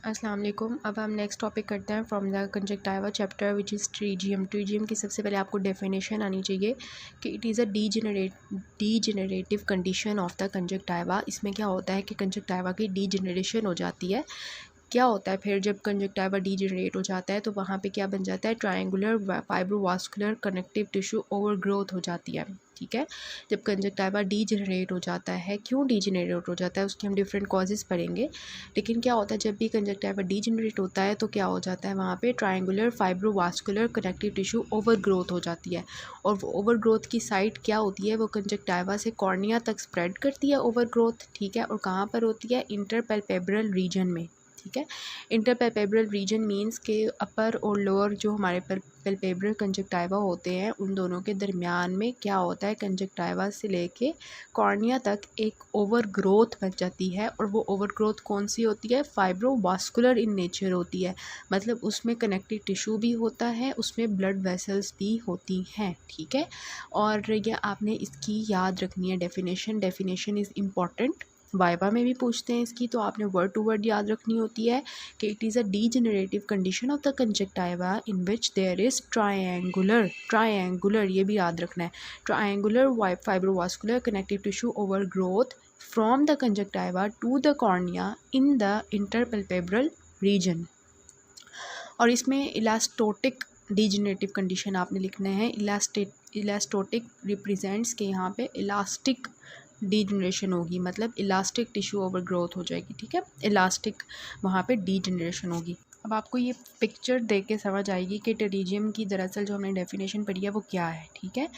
अस्सलाम वालेकुम। अब हम नेक्स्ट टॉपिक करते हैं from the conjunctiva chapter which is pterygium. Pterygium की सबसे पहले आपको डेफिनेशन आनी चाहिए कि it is a degenerative condition of the conjunctiva. इसमें क्या होता है कि कंजक्टिवा की डीजेनरेशन हो जाती है। क्या होता है फिर जब कंजक्टिवा डीजेनरेट हो जाता है तो वहाँ पे क्या बन जाता है, triangular fibrovascular connective tissue overgrowth हो जाती है। ठीक है, जब कंजक्टिवा डीजेनरेट हो जाता है, क्यों डीजेनरेट हो जाता है उसके हम डिफरेंट कॉजेज़ पढ़ेंगे। लेकिन क्या होता है जब भी कंजक्टिवा डीजेनरेट होता है तो क्या हो जाता है, वहाँ पे triangular fibrovascular connective tissue overgrowth हो जाती है। और वो ओवरग्रोथ की साइट क्या होती है, वो कंजक्टिवा से कॉर्निया तक स्प्रेड करती है ओवरग्रोथ। ठीक है, और कहाँ पर होती है, इंटरपैल्पेब्रल रीजन में। ठीक है, इंटरपैल्पेब्रल रीजन मींस के अपर और लोअर जो हमारे पैल्पेब्रल कंजक्टिवा होते हैं उन दोनों के दरमियान में क्या होता है, कंजक्टिवा से लेके कॉर्निया तक एक ओवर ग्रोथ बन जाती है। और वो ओवर ग्रोथ कौन सी होती है, फाइब्रोवास्कुलर इन नेचर होती है। मतलब उसमें कनेक्टिव टिश्यू भी होता है, उसमें ब्लड वेसल्स भी होती हैं। ठीक है, और ये आपने इसकी याद रखनी है डेफिनेशन इज़ इम्पॉर्टेंट। वाइवा में भी पूछते हैं इसकी, तो आपने वर्ड टू वर्ड याद रखनी होती है कि it is a degenerative condition of the conjunctiva in which there is triangular ये भी याद रखना है, triangular fibrovascular connective tissue over growth from the conjunctiva to the cornea in the interpalpebral region. और इसमें इलास्टोटिक डीजेनरेटिव कंडीशन आपने लिखना है। इलास्टोटिक रिप्रेजेंट्स के यहाँ पे इलास्टिक डीजनरेशन होगी, मतलब इलास्टिक टिश्यू ओवर ग्रोथ हो जाएगी। ठीक है, इलास्टिक वहाँ पे डीजनरेशन होगी। अब आपको ये पिक्चर देख के समझ आएगी कि टेरिजियम की दरअसल जो हमने डेफिनेशन पढ़ी है वो क्या है। ठीक है,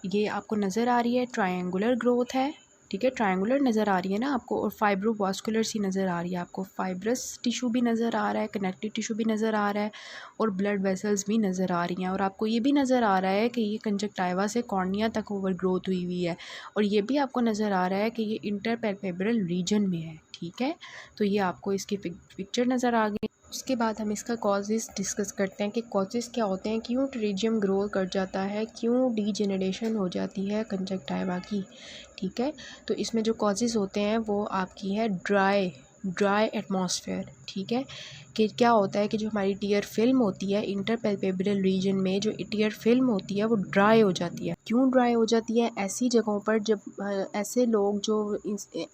ये आपको नज़र आ रही है, ट्रायंगुलर ग्रोथ है। ठीक है, ट्रायंगुलर नज़र आ रही है ना आपको, और फाइब्रोवास्कुलर सी नज़र आ रही है आपको, फाइब्रस टिश्यू भी नज़र आ रहा है, कनेक्टिव टिश्यू भी नज़र आ रहा है, और ब्लड वेसल्स भी नज़र आ रही हैं। और आपको ये भी नज़र आ रहा है कि ये कंजक्टिवा से कॉर्निया तक ओवर ग्रोथ हुई हुई है। और ये भी आपको नज़र आ रहा है कि ये इंटरपैल्पेब्रल रीजन में है। ठीक है, तो ये आपको इसकी पिक्चर नज़र आ गई। उसके बाद हम इसका कॉजेज़ डिस्कस करते हैं कि कॉजेज़ क्या होते हैं, क्यों टेरिजियम ग्रो कर जाता है, क्यों डीजेनरेशन हो जाती है कंजक्टिवा की। ठीक है, तो इसमें जो कॉजेज़ होते हैं वो आपकी है ड्राई एटमॉस्फेयर। ठीक है, कि क्या होता है कि जो हमारी टीयर फिल्म होती है इंटरपैल्पेब्रल रीजन में, जो टीयर फिल्म होती है वो ड्राई हो जाती है। क्यों ड्राई हो जाती है, ऐसी जगहों पर जब ऐसे लोग जो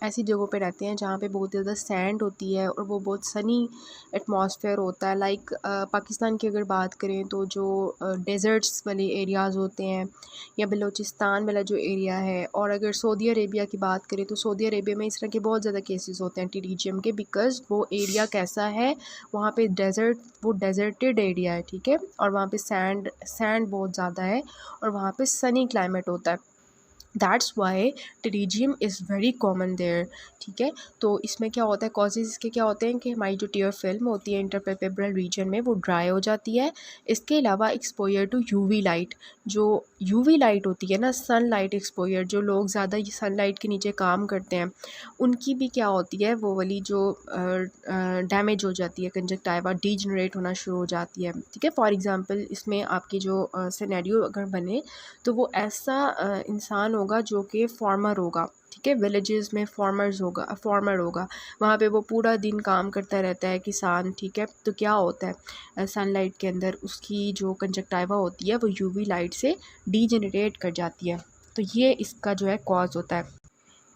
ऐसी जगहों पर रहते हैं जहाँ पे बहुत ज़्यादा सैंड होती है और वो बहुत सनी एटमॉस्फेयर होता है। लाइक पाकिस्तान की अगर बात करें तो जो डेज़र्ट्स वाले एरियाज़ होते हैं, या बलूचिस्तान वाला जो एरिया है, और अगर सऊदी अरेबिया की बात करें तो सऊदी अरेबिया में इस तरह के बहुत ज़्यादा केसेस होते हैं टेरिजियम के, बिकॉज़ वो एरिया कैसा है, वहाँ पे वो डेजर्टेड एरिया है। ठीक है, और वहाँ पे सैंड बहुत ज़्यादा है, और वहाँ पे सनी क्लाइमेट होता है। That's why pterygium is very common there. ठीक है, तो इसमें क्या होता है, कॉजेज़ इसके क्या होते हैं कि हमारी जो टीयर फिल्म होती है इंटरपैल्पेब्रल रीजन में वो ड्राई हो जाती है। इसके अलावा एक्सपोजर टू यूवी लाइट, जो यूवी लाइट होती है ना, सनलाइट एक्सपोजर, जो लोग ज़्यादा सनलाइट के नीचे काम करते हैं उनकी भी क्या होती है, वो वाली जो डैमेज हो जाती है, कंजक्टिवा डीजनरेट होना शुरू हो जाती है। ठीक है, फॉर एग्ज़ाम्पल इसमें आपकी जो सिनेरियो अगर बने तो वो ऐसा इंसान होगा जो कि फार्मर होगा। ठीक है, विलेजेस में फार्मर होगा, वहाँ पे वो पूरा दिन काम करता रहता है किसान। ठीक है, तो क्या होता है, सनलाइट के अंदर उसकी जो कंजक्टिवा होती है वो यूवी लाइट से डीजनरेट कर जाती है। तो ये इसका जो है कॉज होता है।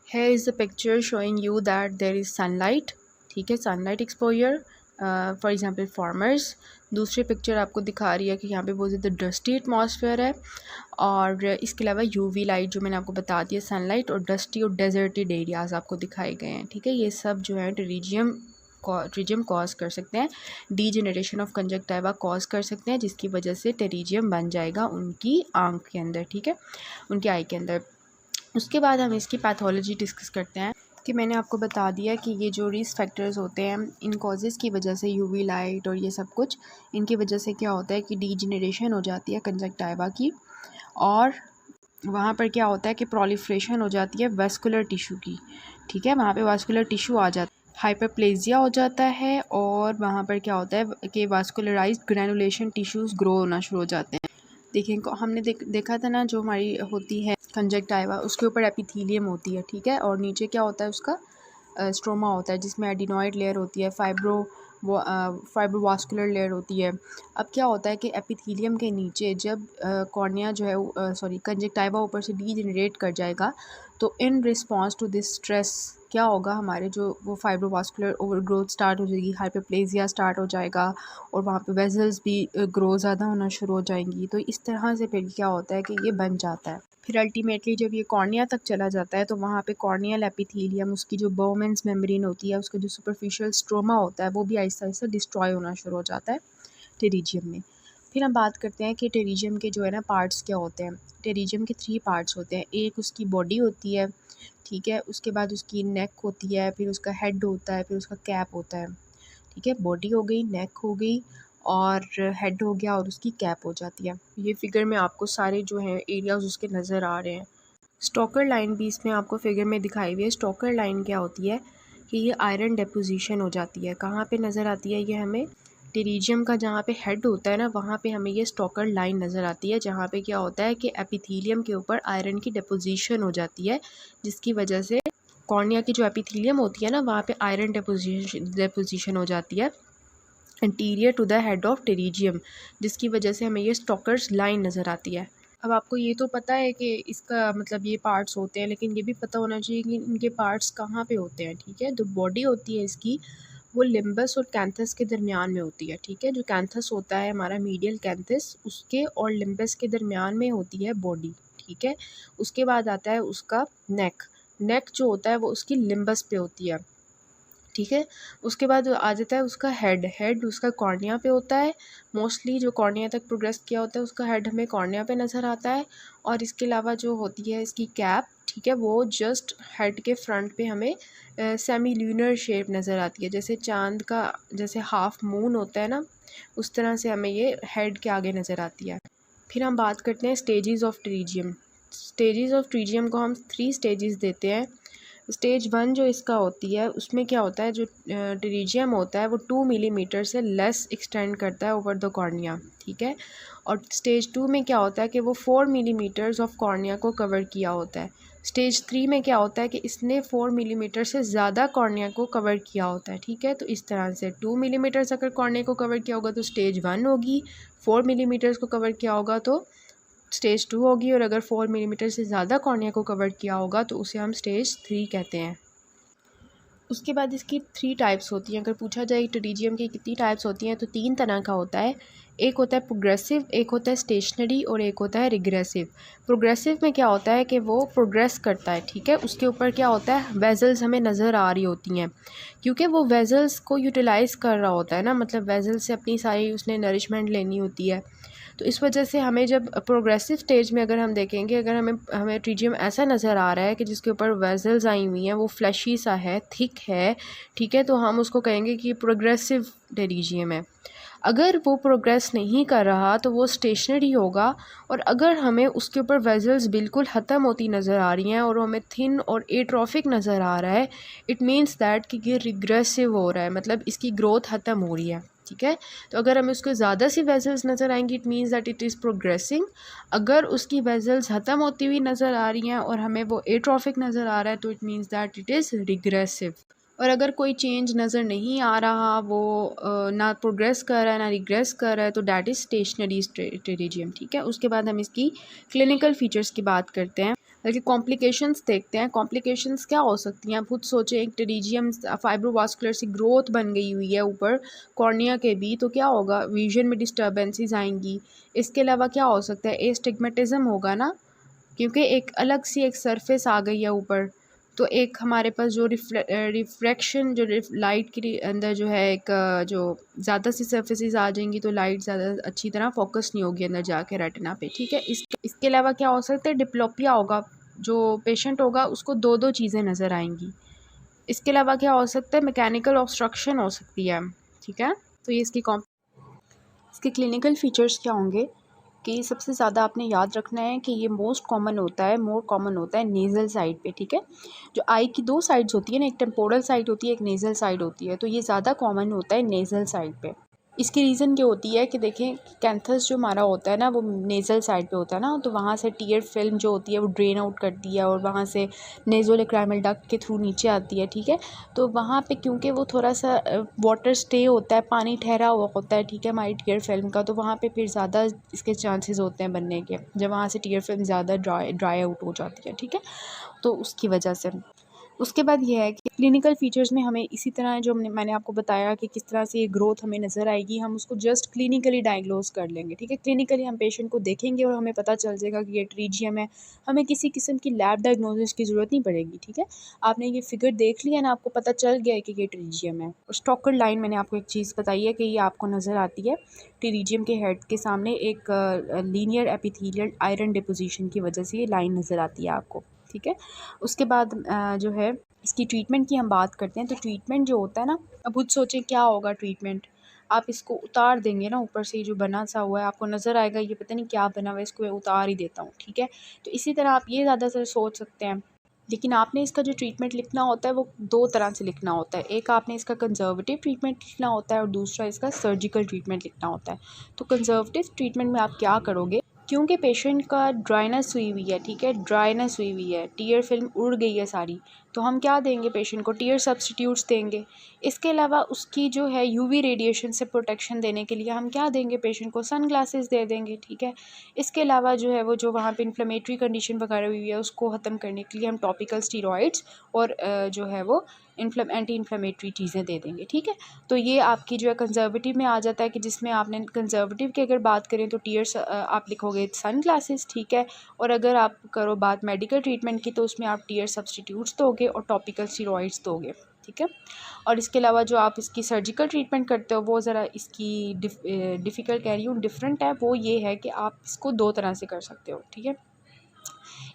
Here is the picture showing you that there is sunlight. ठीक है, sunlight exposure, for example farmers. दूसरी पिक्चर आपको दिखा रही है कि यहाँ पे बहुत ज़्यादा डस्टी एटमॉस्फेयर है, और इसके अलावा यूवी लाइट जो मैंने आपको बता दिया, सनलाइट और डस्टी और डेजर्टेड एरियाज़ आपको दिखाए गए हैं। ठीक है, ये सब जो है टेरिजियम कॉज कर सकते हैं, डीजेनरेशन ऑफ कंजक्टिवा कॉज कर सकते हैं, जिसकी वजह से टेरिजियम बन जाएगा उनकी आँख के अंदर। ठीक है, उनकी आई के अंदर। उसके बाद हम इसकी पैथोलॉजी डिस्कस करते हैं कि मैंने आपको बता दिया कि ये जो रिस्क फैक्टर्स होते हैं इन कॉजेज़ की वजह से, यूवी लाइट और ये सब कुछ, इनकी वजह से क्या होता है कि डीजेनरेशन हो जाती है कंजक्टिवा की, और वहाँ पर क्या होता है कि प्रोलिफरेशन हो जाती है वास्कुलर टिश्यू की। ठीक है, वहाँ पे वास्कुलर टिश्यू आ जाता है, हाइपरप्लेजिया हो जाता है, और वहाँ पर क्या होता है कि वास्कुलराइज्ड ग्रैनुलेशन टिश्यूज़ ग्रो होना शुरू हो जाते हैं। देखिए, हमने देखा था ना, जो हमारी होती है कंजक्टिवा उसके ऊपर एपिथेलियम होती है। ठीक है, और नीचे क्या होता है उसका स्ट्रोमा होता है, जिसमें एडिनॉइड लेयर होती है, वो फाइब्रोवास्कुलर लेयर होती है। अब क्या होता है कि एपिथेलियम के नीचे जब कॉर्निया जो है सॉरी कंजक्टिवा ऊपर से डीजेनरेट कर जाएगा, तो in response to this stress क्या होगा, हमारे जो वो फाइब्रोवास्कुलर ओवरग्रोथ स्टार्ट हो जाएगी, हाइपरप्लेजिया स्टार्ट हो जाएगा और वहाँ पे वेजल्स भी ग्रो ज़्यादा होना शुरू हो जाएंगी। तो इस तरह से फिर क्या होता है कि ये बन जाता है। फिर अल्टीमेटली जब ये कॉर्निया तक चला जाता है तो वहाँ पे कॉर्नियल एपिथेलियम, उसकी जो बोमेंस मेम्ब्रेन होती है, उसका जो सुपरफिशियल स्ट्रोमा होता है, वो भी आहिस्ता आहिस्ता डिस्ट्रॉय होना शुरू हो जाता है टेरिजियम में। फिर हम बात करते हैं कि टेरिजियम के जो है ना पार्ट्स क्या होते हैं। टेरिजियम के 3 पार्ट्स होते हैं। एक उसकी बॉडी होती है, ठीक है, उसके बाद उसकी नेक होती है, फिर उसका हेड होता है, फिर उसका कैप होता है, ठीक है। बॉडी हो गई, नेक हो गई और हेड हो गया और उसकी कैप हो जाती है। ये फिगर में आपको सारे जो हैं एरियाज उसके नज़र आ रहे हैं। स्टोकर लाइन भी इसमें आपको फिगर में दिखाई हुई है। स्टोकर लाइन क्या होती है कि ये आयरन डिपोजिशन हो जाती है। कहाँ पे नज़र आती है ये हमें? टेरिजियम का जहाँ पे हेड होता है ना, वहाँ पे हमें ये स्टोकर लाइन नज़र आती है, जहाँ पे क्या होता है कि एपिथेलियम के ऊपर आयरन की डिपोजिशन हो जाती है, जिसकी वजह से कॉर्निया की जो एपिथेलियम होती है ना, वहाँ पे आयरन डिपोजिशन हो जाती है interior to the head of pterygium, जिसकी वजह से हमें ये स्टोकर्स लाइन नज़र आती है। अब आपको ये तो पता है कि इसका मतलब ये पार्ट्स होते हैं, लेकिन ये भी पता होना चाहिए कि इनके पार्ट्स कहाँ पे होते हैं, ठीक है। जो बॉडी होती है इसकी, वो लिम्बस और कैंथस के दरमियान में होती है, ठीक है। जो कैंथस होता है हमारा मीडियल कैंथस, उसके और लिम्बस के दरमियान में होती है बॉडी, ठीक है। उसके बाद आता है उसका नेक। नेक जो होता है वो उसकी लिम्बस पे होती है, ठीक है। उसके बाद आ जाता है उसका हेड। हेड उसका कॉर्निया पे होता है। मोस्टली जो कॉर्निया तक प्रोग्रेस किया होता है उसका हेड हमें कॉर्निया पे नज़र आता है। और इसके अलावा जो होती है इसकी कैप, ठीक है, वो जस्ट हेड के फ्रंट पे हमें सेमी ल्यूनर शेप नज़र आती है, जैसे चांद का जैसे हाफ मून होता है ना, उस तरह से हमें ये हेड के आगे नज़र आती है। फिर हम बात करते हैं stages of pterygium. Stages of pterygium को हम 3 स्टेजेस देते हैं। स्टेज 1 जो इसका होती है, उसमें क्या होता है, जो टेरिजियम होता है वो 2 मिलीमीटर से लेस एक्सटेंड करता है ओवर द कॉर्निया, ठीक है। और स्टेज 2 में क्या होता है कि वो 4 मिलीमीटर्स ऑफ कॉर्निया को कवर किया होता है। स्टेज 3 में क्या होता है कि इसने 4 मिलीमीटर से ज़्यादा कॉर्निया को कवर किया होता है, ठीक है। तो इस तरह से 2 मिलीमीटर्स अगर कॉर्निया को कवर किया होगा तो स्टेज 1 होगी, 4 मिलीमीटर्स को कवर किया होगा तो स्टेज 2 होगी, और अगर 4 मिलीमीटर से ज़्यादा कॉर्निया को कवर किया होगा तो उसे हम स्टेज 3 कहते हैं। उसके बाद इसकी 3 टाइप्स होती हैं। अगर पूछा जाए टेरिजियम की कितनी टाइप्स होती हैं, तो 3 तरह का होता है। एक होता है प्रोग्रेसिव, एक होता है स्टेशनरी और एक होता है रिग्रेसिव। प्रोग्रेसिव में क्या होता है कि वो प्रोग्रेस करता है, ठीक है। उसके ऊपर क्या होता है, वेजल्स हमें नज़र आ रही होती हैं, क्योंकि वो वेजल्स को यूटिलाइज़ कर रहा होता है ना, मतलब वेजल्स से अपनी सारी उसने नरिशमेंट लेनी होती है। तो इस वजह से हमें जब प्रोग्रेसिव स्टेज में अगर हम देखेंगे, अगर हमें टेरिजियम ऐसा नज़र आ रहा है कि जिसके ऊपर वेजल्स आई हुई हैं, वो फ्लैशी सा है, थिक है, ठीक है, तो हम उसको कहेंगे कि प्रोग्रेसिव टेरिजियम है। अगर वो प्रोग्रेस नहीं कर रहा तो वो स्टेशनरी होगा। और अगर हमें उसके ऊपर वेजल्स बिल्कुल ख़त्म होती नज़र आ रही हैं और हमें थिन और एट्रोफिक नज़र आ रहा है, इट मीन्स दैट कि ये रिग्रेसिव हो रहा है, मतलब इसकी ग्रोथ ख़त्म हो रही है, ठीक है। तो अगर हमें उसको ज़्यादा सी वेजल्स नज़र आएंगी, it means that it is progressing. अगर उसकी वेजल्स ख़त्म होती हुई नज़र आ रही हैं और हमें वो एट्रोफिक नज़र आ रहा है, तो it means that it is regressive. और अगर कोई चेंज नज़र नहीं आ रहा, वो ना प्रोग्रेस कर रहा है ना रिग्रेस कर रहा है, तो डैट इज़ स्टेशनरी टेरिजियम, ठीक है। उसके बाद हम इसकी क्लिनिकल फीचर्स की बात करते हैं, बल्कि कॉम्प्लिकेशंस देखते हैं। कॉम्प्लिकेशंस क्या हो सकती हैं, आप खुद सोचें, एक टेरिजियम फाइब्रोवास्कुलर सी ग्रोथ बन गई हुई है ऊपर कॉर्निया के भी, तो क्या होगा, विजन में डिस्टर्बेंसेस आएंगी। इसके अलावा क्या हो सकता है, एस्टिग्मेटिज्म होगा ना, क्योंकि एक अलग सी एक सरफेस आ गई है ऊपर। तो एक हमारे पास जो रिफ्रैक्शन जो लाइट के अंदर जो है एक जो ज़्यादा सी सरफेसेस आ जाएंगी, तो लाइट ज़्यादा अच्छी तरह फोकस नहीं होगी अंदर जाके रेटिना पे, ठीक है। इसके अलावा क्या हो सकता है, डिप्लोपिया होगा, जो पेशेंट होगा उसको 2 चीज़ें नज़र आएंगी। इसके अलावा क्या हो सकता है, मैकेनिकल ऑब्स्ट्रक्शन हो सकती है, ठीक है। तो ये इसके क्लिनिकल फीचर्स क्या होंगे कि सबसे ज़्यादा आपने याद रखना है कि ये मोर कॉमन होता है नेज़ल साइड पे, ठीक है। जो आई की 2 साइड्स होती है ना, एक टेम्पोरल साइड होती है, एक नेज़ल साइड होती है, तो ये ज़्यादा कॉमन होता है नेज़ल साइड पे। इसकी रीज़न क्या होती है कि देखें, कैंथस जो हमारा होता है ना वो नेज़ल साइड पे होता है ना, तो वहाँ से टीयर फिल्म जो होती है वो ड्रेन आउट करती है और वहाँ से नेज़ोलेक्राइमल डक्ट के थ्रू नीचे आती है, ठीक है। तो वहाँ पे क्योंकि वो थोड़ा सा वाटर स्टे होता है, पानी ठहरा हुआ होता है, ठीक है, हमारी टीयर फिल्म का, तो वहाँ पे फिर ज़्यादा इसके चांसेस होते हैं बनने के, जब वहाँ से टीयर फिल्म ज़्यादा ड्राई आउट हो जाती है, ठीक है, तो उसकी वजह से। उसके बाद ये है कि क्लिनिकल फ़ीचर्स में हमें इसी तरह जो मैंने आपको बताया कि किस तरह से ये ग्रोथ हमें नज़र आएगी, हम उसको जस्ट क्लिनिकली डायग्नोज़ कर लेंगे, ठीक है। क्लिनिकली हम पेशेंट को देखेंगे और हमें पता चल जाएगा कि ये ट्रीजियम है, हमें किसी किस्म की लैब डायग्नोसिस की ज़रूरत नहीं पड़ेगी, ठीक है। आपने ये फिगर देख लिया ना, आपको पता चल गया है कि ये ट्रीजियम है। और स्टॉकर लाइन मैंने आपको एक चीज़ बताई है कि ये आपको नज़र आती है ट्रीजियम के हेड के सामने एक लीनियर एपिथेलियल आयरन डिपोजिशन की वजह से ये लाइन नज़र आती है आपको, ठीक है। उसके बाद जो है इसकी ट्रीटमेंट की हम बात करते हैं, तो ट्रीटमेंट जो होता है ना, अब खुद सोचें क्या होगा ट्रीटमेंट। आप इसको उतार देंगे ना, ऊपर से जो बना सा हुआ है आपको नज़र आएगा ये पता नहीं क्या बना हुआ है, इसको मैं उतार ही देता हूँ, ठीक है। तो इसी तरह आप ये ज़्यादातर सोच सकते हैं, लेकिन आपने इसका जो ट्रीटमेंट लिखना होता है वो दो तरह से लिखना होता है। एक आपने इसका कंजर्वेटिव ट्रीटमेंट लिखना होता है और दूसरा इसका सर्जिकल ट्रीटमेंट लिखना होता है। तो कंजर्वेटिव ट्रीटमेंट में आप क्या करोगे, क्योंकि पेशेंट का ड्राइनेस हुई हुई है, ठीक है, ड्राइनेस हुई हुई है, टीयर फिल्म उड़ गई है सारी, तो हम क्या देंगे पेशेंट को, टीयर सब्स्टिट्यूट्स देंगे। इसके अलावा उसकी जो है यूवी रेडिएशन से प्रोटेक्शन देने के लिए हम क्या देंगे पेशेंट को, सन ग्लासेस दे देंगे, ठीक है। इसके अलावा जो है वो जो वहाँ पे इन्फ्लेमेटरी कंडीशन वगैरह हुई है उसको ख़त्म करने के लिए हम टॉपिकल स्टीरॉइड्स और जो है वो एंटी इन्फ्लेमेटरी चीज़ें दे देंगे, ठीक है। तो ये आपकी जो है कंजर्वेटिव में आ जाता है कि जिसमें आपने कंजर्वेटिव की अगर बात करें तो टीयर्स आप लिखोगे सन ग्लासेस, ठीक है। और अगर आप करो बात मेडिकल ट्रीटमेंट की तो उसमें आप टीयर सब्स्टिट्यूट्स दोगे और टॉपिकल स्टीरॉइड्स दोगे, ठीक है। और इसके अलावा जो आप इसकी सर्जिकल ट्रीटमेंट करते हो वो ज़रा इसकी डिफ़िकल्ट कह रही हूँ, डिफरेंट है। वो ये है कि आप इसको दो तरह से कर सकते हो, ठीक है।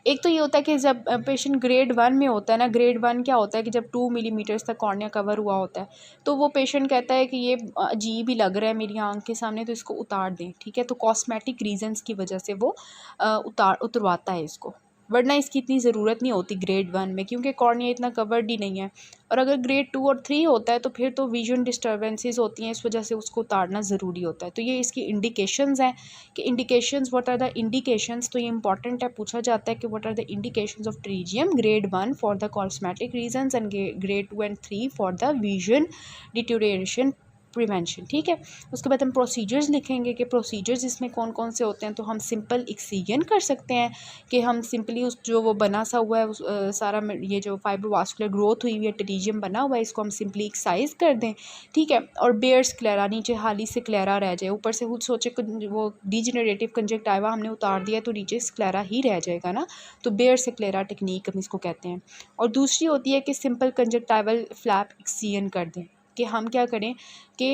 एक तो ये होता है कि जब पेशेंट ग्रेड 1 में होता है ना, ग्रेड 1 क्या होता है कि जब 2 मिलीमीटर्स तक कॉर्निया कवर हुआ होता है, तो वो पेशेंट कहता है कि ये अजीब ही लग रहा है मेरी आँख के सामने, तो इसको उतार दें, ठीक है। तो कॉस्मेटिक रीजंस की वजह से वो उतरवाता है इसको, वरना इसकी इतनी ज़रूरत नहीं होती ग्रेड 1 में, क्योंकि कॉर्निया इतना कवर्ड ही नहीं है। और अगर ग्रेड 2 और 3 होता है तो फिर तो विजन डिस्टर्बेंसेस होती हैं, इस वजह से उसको उतारना ज़रूरी होता है। तो ये इसकी इंडिकेशंस हैं कि indications, what are the indications, तो ये इंपॉर्टेंट है, पूछा जाता है कि what are the indications of pterygium, grade 1 for the cosmetic reasons and grade 2 and 3 for the vision deterioration prevention, ठीक है। उसके बाद हम प्रोसीजर्स लिखेंगे कि प्रोसीजर्स इसमें कौन कौन से होते हैं। तो हम सिंपल एक्सीजन कर सकते हैं कि हम सिंपली उस जो वो बना सा हुआ है उस सारा ये जो फाइब्रोवास्कुलर ग्रोथ हुई हुई है, ट्रीजियम बना हुआ है, इसको हम सिंपली एक्साइज कर दें, ठीक है। और बेयर स्क्लेरा, नीचे हाली से क्लेरा रह जाए, ऊपर से खुद सोचे वो डिजेनरेटिव कंजक्टिवा हमने उतार दिया तो नीचे स्क्लेरा ही रह जाएगा ना, तो बेयर स्क्लेरा टेक्निक हम इसको कहते हैं। और दूसरी होती है कि सिंपल कंजक्टिवल फ्लैप एक्सीजन कर दें, कि हम क्या करें कि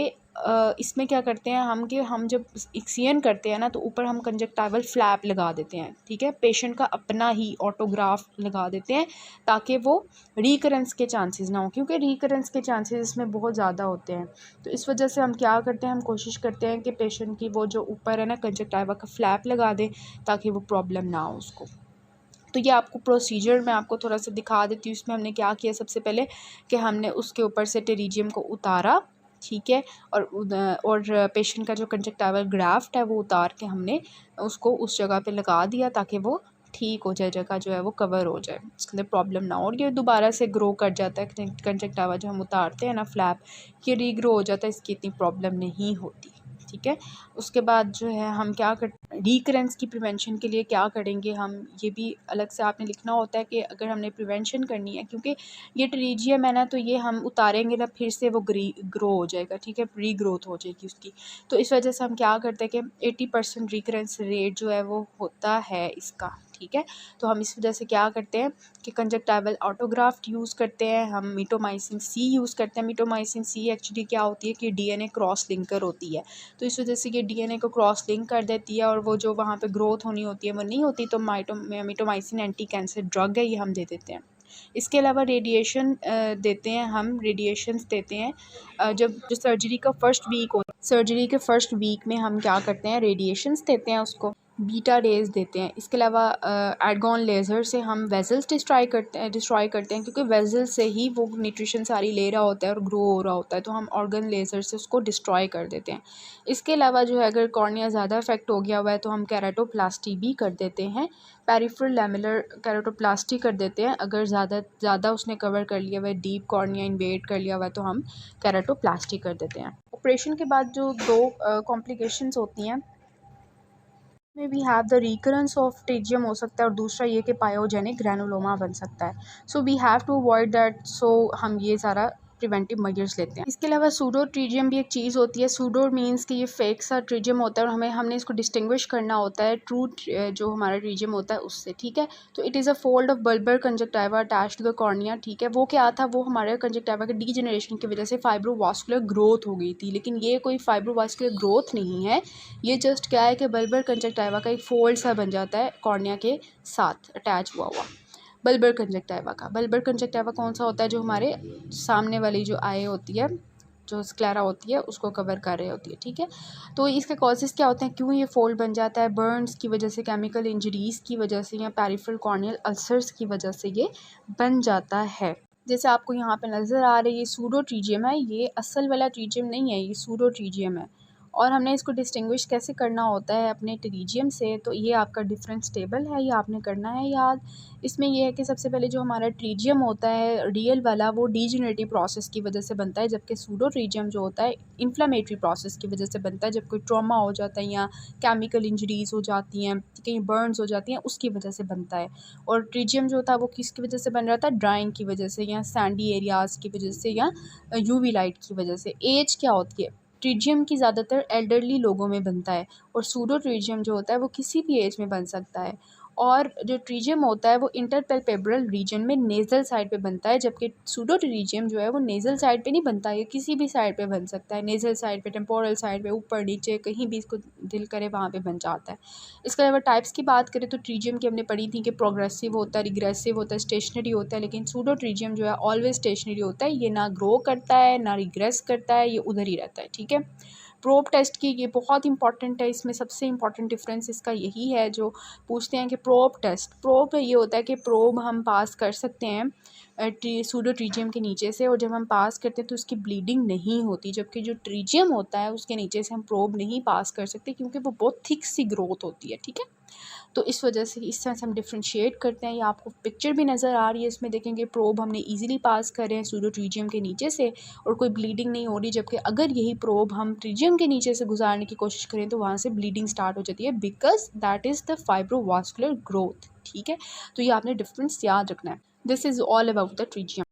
इसमें क्या करते हैं हम कि हम जब एक्सीजन करते हैं ना तो ऊपर हम कंजक्टिवल फ्लैप लगा देते हैं, ठीक है। पेशेंट का अपना ही ऑटोग्राफ लगा देते हैं ताकि वो रिकरेंस के चांसेस ना हो, क्योंकि रिकरेंस के चांसेस इसमें बहुत ज़्यादा होते हैं। तो इस वजह से हम क्या करते हैं, हम कोशिश करते हैं कि पेशेंट की वो जो ऊपर है ना कंजक्टिवा का फ्लैप लगा दें ताकि वो प्रॉब्लम ना हो उसको। तो ये आपको प्रोसीजर मैं आपको थोड़ा सा दिखा देती हूँ। इसमें हमने क्या किया, सबसे पहले कि हमने उसके ऊपर से टेरिजियम को उतारा, ठीक है। और पेशेंट का जो कंजक्टिवल ग्राफ्ट है वो उतार के हमने उसको उस जगह पे लगा दिया ताकि वो ठीक हो जाए, जगह जो है वो कवर हो जाए, उसके अंदर प्रॉब्लम ना हो। और ये दोबारा से ग्रो कर जाता है, कंजक्टिवा जो हम उतारते हैं ना फ्लैप, ये रीग्रो हो जाता है, इसकी इतनी प्रॉब्लम नहीं होती, ठीक है। उसके बाद जो है हम क्या कर रिकरेंस की प्रिवेंशन के लिए क्या करेंगे, हम ये भी अलग से आपने लिखना होता है कि अगर हमने प्रिवेंशन करनी है, क्योंकि ये ट्रीजियम है ना, तो ये हम उतारेंगे ना फिर से वो ग्रो हो जाएगा, ठीक है, रीग्रोथ हो जाएगी उसकी। तो इस वजह से हम क्या करते हैं कि 80% रिकरेंस रेट जो है वो होता है इसका, ठीक है। तो हम इस वजह से क्या करते हैं कि कंजक्टिवल ऑटोग्राफ्ट यूज़ करते हैं, हम मिटोमाइसिन सी यूज़ करते हैं। मिटोमाइसिन सी एक्चुअली क्या होती है कि डीएनए क्रॉस लिंकर होती है, तो इस वजह से ये डीएनए को क्रॉस लिंक कर देती है और वो जो वहाँ पे ग्रोथ होनी होती है वो नहीं होती, तो मिटोमाइसिन एंटी कैंसर ड्रग है, ये हम दे देते हैं। इसके अलावा रेडिएशन देते हैं, हम रेडिएशंस देते हैं जब जो सर्जरी का फर्स्ट वीक होता है, सर्जरी के फर्स्ट वीक में हम क्या करते हैं रेडिएशंस देते हैं उसको, बीटा रेज देते हैं। इसके अलावा आर्गॉन लेज़र से हम वेजल्स डिस्ट्रॉय करते हैं क्योंकि वेजल से ही वो न्यूट्रिशन सारी ले रहा होता है और ग्रो हो रहा होता है, तो हम ऑर्गन लेज़र से उसको डिस्ट्रॉय कर देते हैं। इसके अलावा जो है अगर कॉर्निया ज़्यादा इफेक्ट हो गया हुआ है तो हम केराटोप्लास्टी भी कर देते हैं, पेरिफेरल लैमेलर केराटोप्लास्टी कर देते हैं। अगर ज़्यादा उसने कवर कर लिया हुआ है, डीप कॉर्निया इन्वेड कर लिया हुआ है, तो हम केराटोप्लास्टी कर देते हैं। ऑपरेशन के बाद जो दो कॉम्प्लिकेशंस होती हैं में we have the recurrence of pterygium हो सकता है और दूसरा ये कि पायोजेनिक ग्रैनुलोमा बन सकता है। So we have to avoid that, so हम ये सारा प्रिवेंटिव मेजर्स लेते हैं। इसके अलावा सूडो ट्रीजियम भी एक चीज़ होती है। सूडो मीन्स कि ये फेक सा ट्रीजियम होता है और हमने इसको डिस्टिंग्विश करना होता है ट्रू जो हमारा ट्रीजियम होता है उससे, ठीक है। तो it is a fold of bulbar conjunctiva attach to the cornea, ठीक है। वो क्या था, वो हमारे कंजक्टाइवा के डीजनरेशन की वजह से फाइब्रोवास्कुलर ग्रोथ हो गई थी, लेकिन ये कोई फाइब्रोवास्कुलर ग्रोथ नहीं है। ये जस्ट क्या है कि बल्बर कंजक्टाइवा का एक फोल्ड सा बन जाता है कॉर्निया के साथ अटैच हुआ बल्बर कंजक्टाइवा कौन सा होता है, जो हमारे सामने वाली जो आई होती है, जो स्क्लेरा होती है, उसको कवर कर रही होती है, ठीक है। तो इसके कॉजेज़ क्या होते हैं, क्यों ये फोल्ड बन जाता है? बर्न्स की वजह से, केमिकल इंजरीज़ की वजह से या पेरिफेरल कॉर्नियल अल्सर्स की वजह से ये बन जाता है। जैसे आपको यहाँ पे नज़र आ रही है, ये सूडो ट्रीजियम है, ये असल वाला ट्रीजियम नहीं है, ये सूडो ट्रीजियम है। और हमने इसको डिस्टिंग्विश कैसे करना होता है अपने ट्रीजियम से, तो ये आपका डिफरेंस टेबल है, ये आपने करना है याद। इसमें यह है कि सबसे पहले जो हमारा ट्रीजियम होता है रियल वाला, वो डीजनरेटिव प्रोसेस की वजह से बनता है, जबकि सूडो ट्रीजियम जो होता है इन्फ्लामेटरी प्रोसेस की वजह से बनता है, जब कोई ट्रॉमा हो जाता है या केमिकल इंजरीज हो जाती हैं, कहीं बर्न्स हो जाती हैं, उसकी वजह से बनता है। और ट्रीजियम जो होता है वो किसकी वजह से बन रहा था? ड्राइंग की वजह से या सैंडी एरियाज़ की वजह से या यूवी लाइट की वजह से। एज क्या होती है? ट्रीजियम की ज़्यादातर एल्डरली लोगों में बनता है और सूडो ट्रीजियम जो होता है वो किसी भी एज में बन सकता है। और जो ट्रीजियम होता है वो इंटरपेल्पेब्रल रीजन में नेज़ल साइड पे बनता है, जबकि सूडो ट्रीजियम जो है वो नेज़ल साइड पे नहीं बनता, ये किसी भी साइड पे बन सकता है, नेज़ल साइड पे, टेम्पोरल साइड पे, ऊपर नीचे कहीं भी इसको दिल करे वहाँ पे बन जाता है। इसके अलावा टाइप्स की बात करें तो ट्रीजियम की हमने पढ़ी थी कि प्रोग्रेसिव होता है, रिग्रेसिव होता है, स्टेशनरी होता है, लेकिन सूडो ट्रीजियम जो है ऑलवेज स्टेशनरी होता है। ये ना ग्रो करता है ना रिग्रेस करता है, ये उधर ही रहता है, ठीक है। प्रोब टेस्ट की ये बहुत इंपॉर्टेंट है, इसमें सबसे इंपॉर्टेंट डिफरेंस इसका यही है जो पूछते हैं कि प्रोब टेस्ट। प्रोब ये होता है कि प्रोब हम पास कर सकते हैं सूडो ट्रीजियम के नीचे से, और जब हम पास करते हैं तो उसकी ब्लीडिंग नहीं होती, जबकि जो ट्रीजियम होता है उसके नीचे से हम प्रोब नहीं पास कर सकते क्योंकि वो बहुत थिक सी ग्रोथ होती है, ठीक है। तो इस वजह से इस तरह से हम डिफ्रेंशिएट करते हैं। ये आपको पिक्चर भी नज़र आ रही है, इसमें देखेंगे प्रोब हमने इजीली पास कर रहे हैं सूडो ट्रीजियम के नीचे से और कोई ब्लीडिंग नहीं हो रही, जबकि अगर यही प्रोब हम ट्रीजियम के नीचे से गुजारने की कोशिश करें तो वहाँ से ब्लीडिंग स्टार्ट हो जाती है, because that is the fibrovascular growth, ठीक है। तो ये आपने डिफरेंस याद रखना है। This is all about the ट्रीजियम।